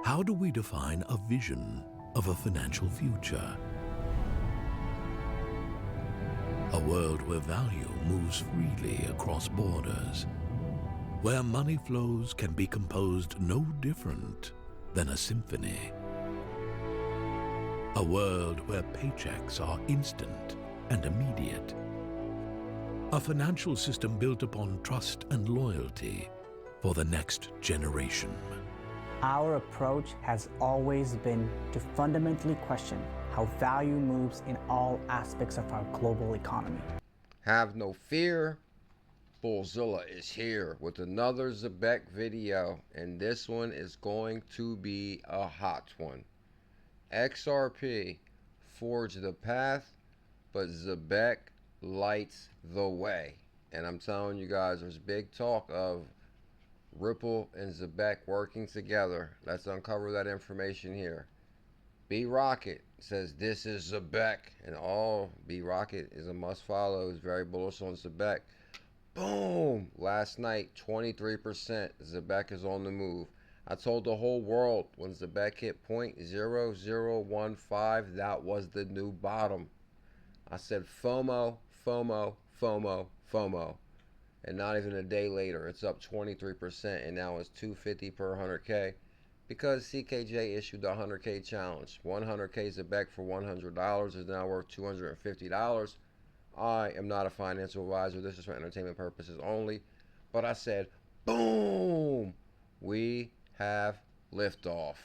How do we define a vision of a financial future? A world where value moves freely across borders, where money flows can be composed no different than a symphony. A world where paychecks are instant and immediate. A financial system built upon trust and loyalty for the next generation. Our approach has always been to fundamentally question how value moves in all aspects of our global economy. Have no fear, Bullzilla is here with another Zebec video, and this one is going to be a hot one. XRP forged the path, but Zebec lights the way. And I'm telling you guys, there's big talk of Ripple and Zebec working together. Let's uncover that information here. B Rocket says this is Zebec, and B Rocket is a must follow. He's very bullish on Zebec. Boom! Last night, 23%. Zebec is on the move. I told the whole world when Zebec hit 0.0015, that was the new bottom. I said FOMO, FOMO, FOMO, FOMO. And not even a day later, it's up 23%, and now it's 250 per 100K. Because CKJ issued the 100K challenge. 100K Zebec for $100 is now worth $250. I am not a financial advisor. This is for entertainment purposes only. But I said, boom! We have liftoff.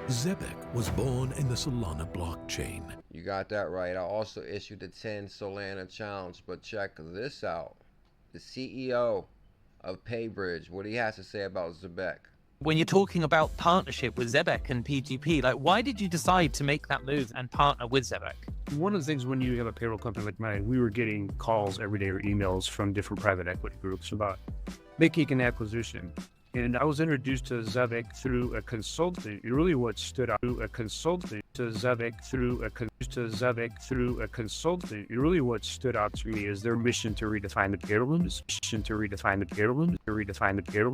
Zebec was born in the Solana blockchain. You got that right. I also issued the 10 Solana challenge. But check this out. The CEO of PayBridge, what he has to say about Zebec. When you're talking about partnership with Zebec and PGP, like, why did you decide to make that move and partner with Zebec? One of the things when you have a payroll company like mine, we were getting calls every day or emails from different private equity groups about making an acquisition. And I was introduced to Zebec through a consultant. Really what stood out to a consultant to Zebec through a consultant. Really what stood out to me is their mission to redefine the payroll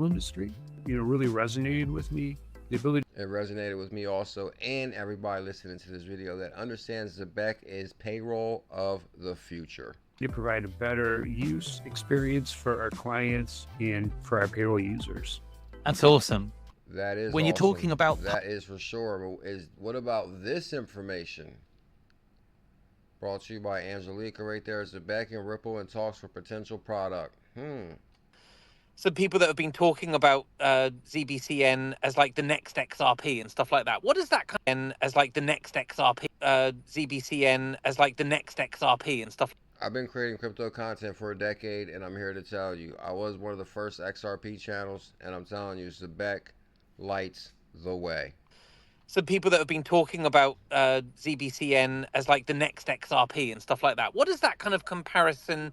industry. You know, really resonated with me. The ability. It resonated with me also, and everybody listening to this video that understands Zebec is payroll of the future. To provide a better use experience for our clients and for our payroll users. That's awesome. That is when awesome. You're talking about that is for sure. What about this information? Brought to you by Angelica right there. Zebec and Ripple in talks for potential product. Some people that have been talking about ZBCN as like the next XRP and stuff like that. What does that come as like the next XRP? ZBCN as like the next XRP and stuff. I've been creating crypto content for a decade, and I'm here to tell you, I was one of the first XRP channels, and I'm telling you, Zebec lights the way. Some people that have been talking about ZBCN as like the next XRP and stuff like that. What does that kind of comparison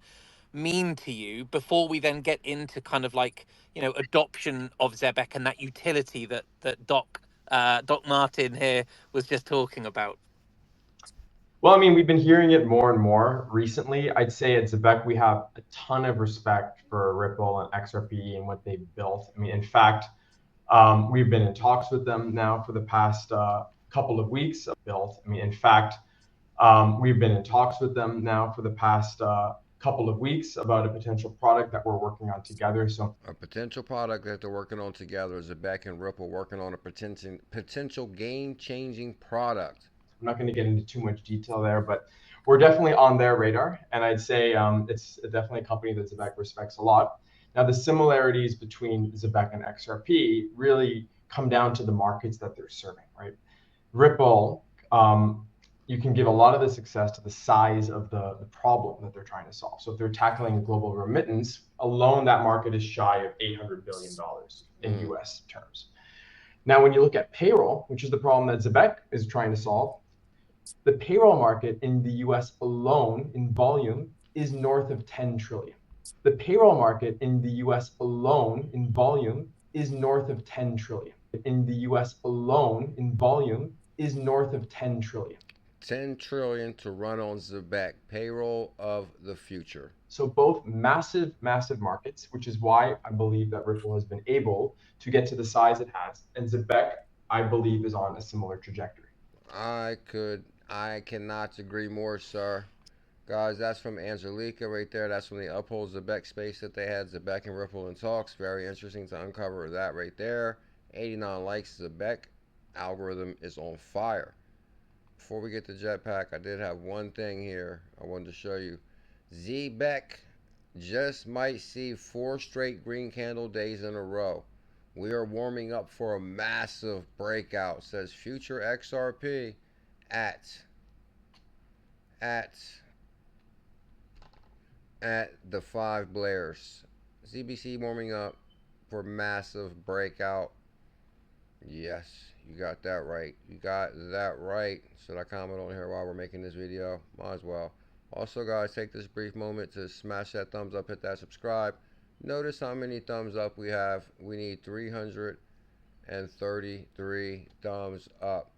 mean to you before we then get into kind of like, you know, adoption of Zebec and that utility that Doc Martin here was just talking about? Well, I mean, we've been hearing it more and more recently. I'd say at Zebec, we have a ton of respect for Ripple and XRP and what they've built. I mean, in fact, we've been in talks with them now for the past couple of weeks. We've been in talks with them now for the past couple of weeks about a potential product that we're working on together. So a potential product that they're working on together is Zebec and Ripple working on a potential game-changing product. I'm not going to get into too much detail there, but we're definitely on their radar. And I'd say it's definitely a company that Zebec respects a lot. Now, the similarities between Zebec and XRP really come down to the markets that they're serving, right? Ripple, you can give a lot of the success to the size of the problem that they're trying to solve. So if they're tackling global remittance, alone that market is shy of $800 billion in US terms. Now, when you look at payroll, which is the problem that Zebec is trying to solve, the payroll market in the US alone in volume is north of 10 trillion. The payroll market in the US alone in volume is north of 10 trillion. In the US alone in volume is north of 10 trillion. 10 trillion to run on Zebec, payroll of the future. So both massive, massive markets, which is why I believe that Ripple has been able to get to the size it has. And Zebec, I believe, is on a similar trajectory. I cannot agree more, sir. Guys, that's from Angelica right there. That's from the Uphold Zebec space that they had, Zebec and Ripple and Talks. Very interesting to uncover that right there. 89 likes. Zebec algorithm is on fire. Before we get to Jetpack, I did have one thing here I wanted to show you. Zebec just might see 4 straight green candle days in a row. We are warming up for a massive breakout, says Future XRP at the 5 Blairs. ZBC warming up for massive breakout. Yes, you got that right. You got that right. Should I comment on here while we're making this video? Might as well. Also, guys, take this brief moment to smash that thumbs up, hit that subscribe. Notice how many thumbs up we have. We need 333 thumbs up,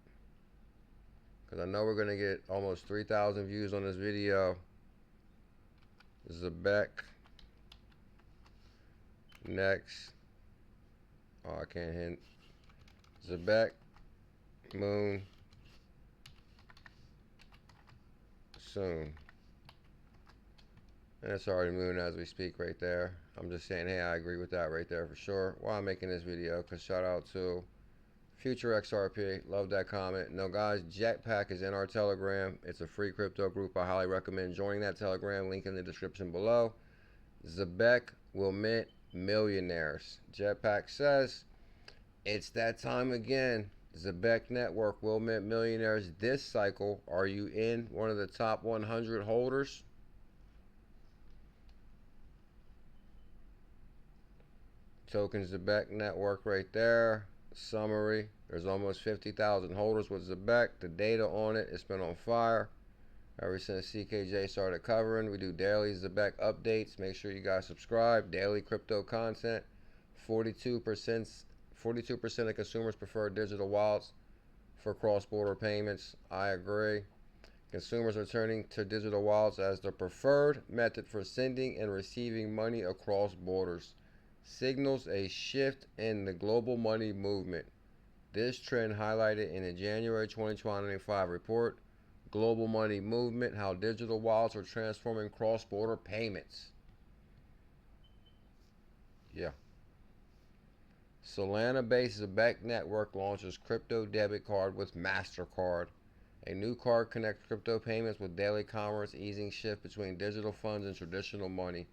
because I know we're going to get almost 3,000 views on this video. Zebec. Next. Oh, I can't hint. Zebec. Moon. Soon. And it's already moon as we speak right there. I'm just saying, hey, I agree with that right there for sure. While I'm making this video, because shout out to Future XRP. Love that comment. No, guys, Jetpack is in our Telegram. It's a free crypto group. I highly recommend joining that Telegram. Link in the description below. Zebec will mint millionaires. Jetpack says it's that time again. Zebec Network will mint millionaires this cycle. Are you in one of the top 100 holders? Token Zebec Network right there. Summary. There's almost 50,000 holders with Zebec. The data on it, it's been on fire ever since CKJ started covering. We do daily Zebec updates. Make sure you guys subscribe. Daily crypto content. 42% of consumers prefer digital wallets for cross-border payments. I agree. Consumers are turning to digital wallets as the preferred method for sending and receiving money across borders. Signals a shift in the global money movement. This trend highlighted in a January 2025 report, Global Money Movement, how digital wallets are transforming cross-border payments. Yeah. Solana-based Zebec Network launches crypto debit card with MasterCard. A new card connects crypto payments with daily commerce, easing shift between digital funds and traditional money.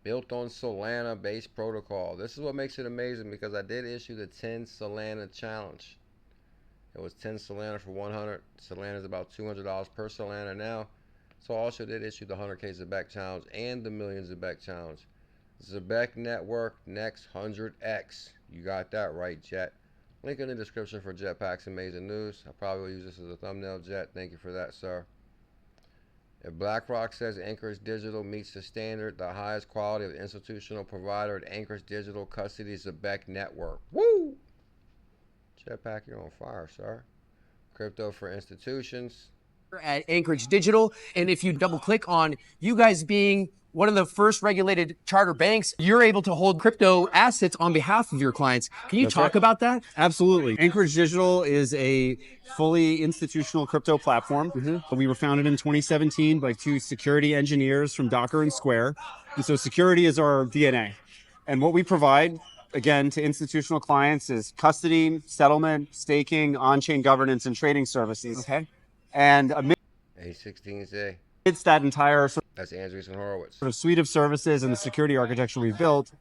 Built on Solana-based protocol. This is what makes it amazing, because I did issue the 10 Solana challenge. It was 10 Solana for 100. Solana is about $200 per Solana now. So I also did issue the 100K Zebec challenge and the Million Zebec challenge. Zebec Network next 100X. You got that right, Jet. Link in the description for Jetpack's amazing news. I'll probably use this as a thumbnail, Jet. Thank you for that, sir. If BlackRock says Anchorage Digital meets the standard, the highest quality of institutional provider at Anchorage Digital Custody Zebec Network. Woo! Jetpack, you're on fire, sir. Crypto for institutions. At Anchorage Digital, and if you double click on you guys being one of the first regulated charter banks, you're able to hold crypto assets on behalf of your clients. Can you talk about that? Absolutely. Anchorage Digital is a fully institutional crypto platform. We were founded in 2017 by 2 security engineers from Docker and Square. And so security is our DNA. And what we provide, again, to institutional clients is custody, settlement, staking, on-chain governance, and trading services. Okay. And A16Z. amidst that entire That's Andreessen Horowitz. sort of suite of services and the security architecture we've built,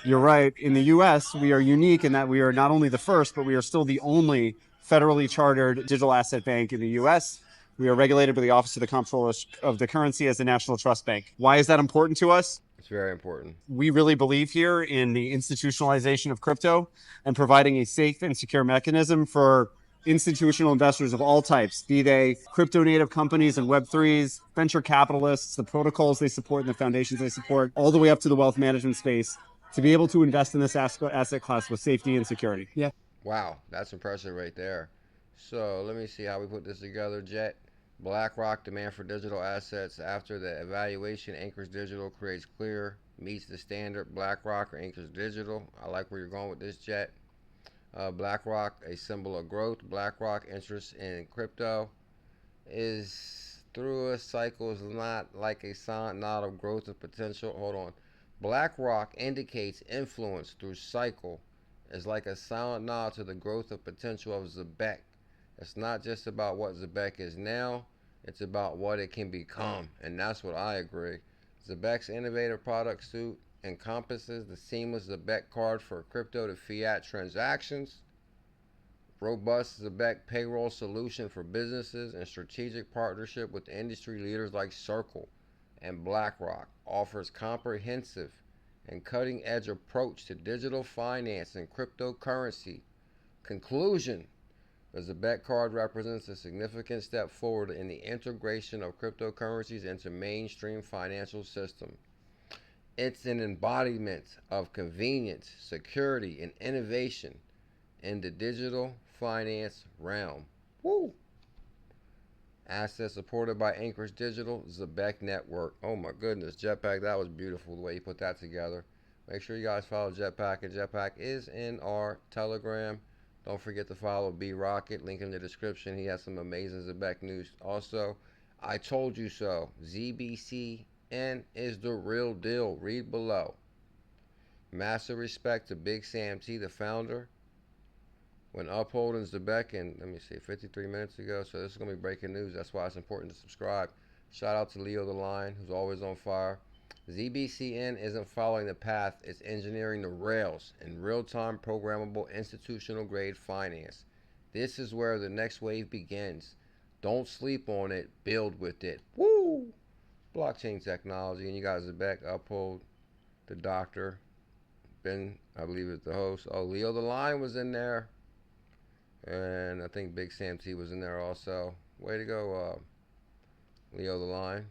you're right. In the U.S., we are unique in that we are not only the first, but we are still the only federally chartered digital asset bank in the U.S. We are regulated by the Office of the Comptroller of the Currency as a national trust bank. Why is that important to us? It's very important. We really believe here in the institutionalization of crypto and providing a safe and secure mechanism for institutional investors of all types, be they crypto native companies and Web3s, venture capitalists, the protocols they support and the foundations they support, all the way up to the wealth management space, to be able to invest in this asset class with safety and security. Yeah. Wow, that's impressive right there. So let me see how we put this together, Jet. BlackRock demand for digital assets after the evaluation. Anchors Digital creates clear, meets the standard. BlackRock or Anchors Digital. I like where you're going with this, Jet. BlackRock, a symbol of growth. BlackRock interest in crypto is through a cycle is not like a sign not of growth of potential. Hold on. BlackRock indicates influence through cycle is like a silent nod to the growth of potential of Zebec. It's not just about what Zebec is now, it's about what it can become. And that's what I agree. Zebec's innovative product suite encompasses the seamless Zebec card for crypto to fiat transactions, robust Zebec payroll solution for businesses, and strategic partnership with industry leaders like Circle and BlackRock offers comprehensive and cutting-edge approach to digital finance and cryptocurrency. Conclusion: the Zebec card represents a significant step forward in the integration of cryptocurrencies into mainstream financial system. It's an embodiment of convenience, security, and innovation in the digital finance realm. Woo! Assets supported by Anchors Digital, Zebec Network. Oh my goodness, Jetpack, that was beautiful the way you put that together. Make sure you guys follow Jetpack, and Jetpack is in our Telegram. Don't forget to follow B Rocket, link in the description. He has some amazing Zebec news. Also, I told you so. ZBCN is the real deal. Read below. Massive respect to Big Sam T, the founder. When upholding Zebec, and let me see, 53 minutes ago, so this is going to be breaking news. That's why it's important to subscribe. Shout out to Leo the Lion, who's always on fire. ZBCN isn't following the path, it's engineering the rails in real-time programmable institutional grade finance. This is where the next wave begins. Don't sleep on it, build with it. Woo! Blockchain technology, and you guys Zebec, Uphold, the doctor, Ben, I believe is the host. Oh, Leo the Lion was in there. And I think Big Sam T was in there also. Way to go, Leo the Lion.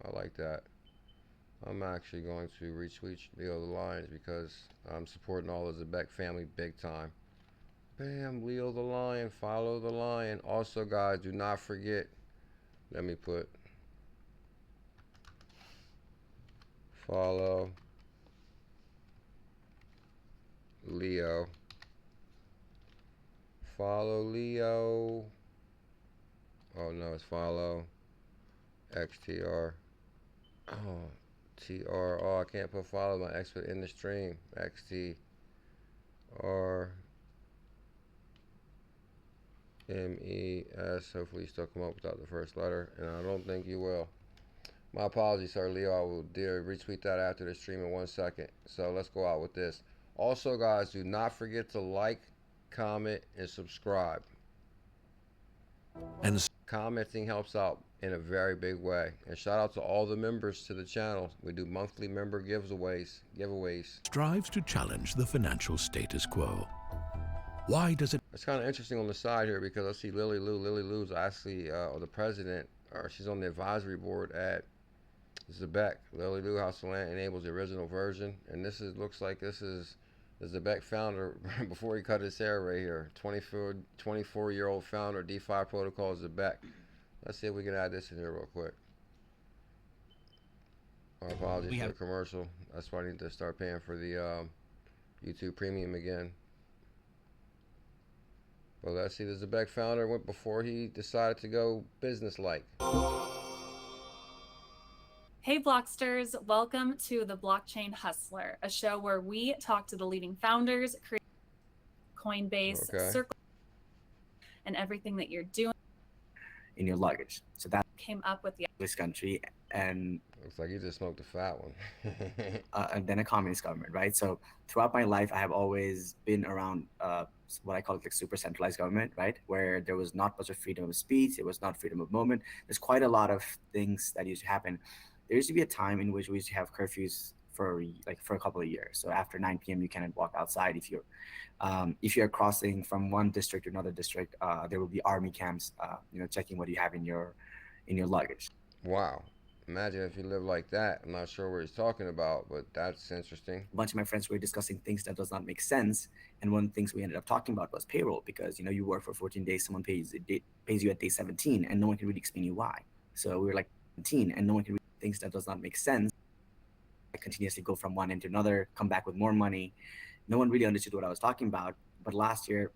I like that. I'm actually going to retweet Leo the Lions because I'm supporting all of the Zebec family big time. Bam, Leo the Lion. Follow the lion. Also, guys, do not forget. Let me put follow Leo. Follow Leo. Oh no, it's follow XTR. Oh, TR. Oh, I can't put follow my expert in the stream. XTR MES. Hopefully you still come up without the first letter, and I don't think you will. My apologies, sir. Leo, I will retweet that after the stream in 1 second. So let's go out with this. Also, guys, do not forget to like, comment, and subscribe. And commenting helps out in a very big way. And shout out to all the members to the channel. We do monthly member giveaways. strives to challenge the financial status quo. Why does it? It's kind of interesting on the side here because I see Lily Lou. Lily Lou's actually the president, or she's on the advisory board at Zebec. Lily Lou, how Solana enables the original version, and this is looks like this is the Zebec founder before he cut his hair right here. 24-year-old founder, DeFi protocol Zebec. Let's see if we can add this in here real quick. My apologies for the commercial. That's why I need to start paying for the YouTube Premium again. But let's see, the Zebec founder went before he decided to go business-like. Hey Blocksters, welcome to the Blockchain Hustler, a show where we talk to the leading founders, Coinbase, Circle, and everything that you're doing in your luggage. So that came up with this country, and looks like you just smoked a fat one. and then a communist government, right? So throughout my life, I have always been around what I call like super centralized government, right? Where there was not much of freedom of speech, it was not freedom of movement. There's quite a lot of things that used to happen. There used to be a time in which we used to have curfews for a couple of years. So after 9 p.m. you cannot walk outside. If you're crossing from one district to another district, there will be army camps, checking what you have in your luggage. Wow. Imagine if you live like that. I'm not sure what he's talking about, but that's interesting. A bunch of my friends were discussing things that does not make sense, and one of the things we ended up talking about was payroll, because you work for 14 days, someone pays you at day 17, and no one can really explain you why. So we were like 17, and no one can really things that does not make sense. I continuously go from one end to another, come back with more money. No one really understood what I was talking about. But last year,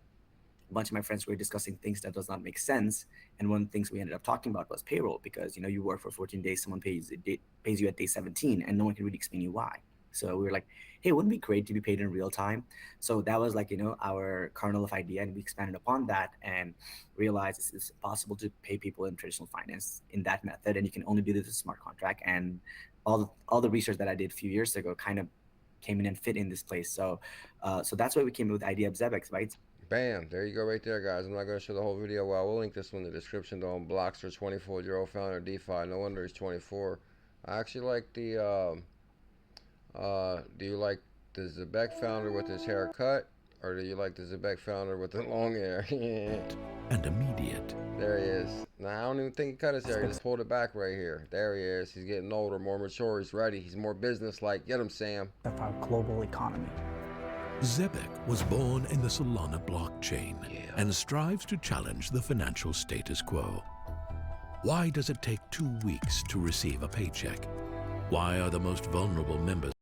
a bunch of my friends were discussing things that does not make sense, and one of the things we ended up talking about was payroll, because you work for 14 days, someone pays you at day 17, and no one can really explain you why. So we were like, hey, wouldn't it be great to be paid in real time? So that was like, our kernel of idea, and we expanded upon that and realized it's possible to pay people in traditional finance in that method, and you can only do this with a smart contract. And all the research that I did a few years ago kind of came in and fit in this place. So that's why we came up with the idea of Zebec, right? Bam, there you go right there, guys. I'm not going to show the whole video. Well, we'll link this one in the description, though. On Blockster, 24-year-old founder of DeFi. No wonder he's 24. I actually like the, do you like the Zebec founder with his hair cut, or do you like the Zebec founder with the long hair? And immediate. There he is. Now, I don't even think he cut his hair. He just pulled it back right here. There he is. He's getting older, more mature. He's ready. He's more business-like. Get him, Sam. Of our global economy. Zebec was born in the Solana blockchain and strives to challenge the financial status quo. Why does it take 2 weeks to receive a paycheck? Why are the most vulnerable members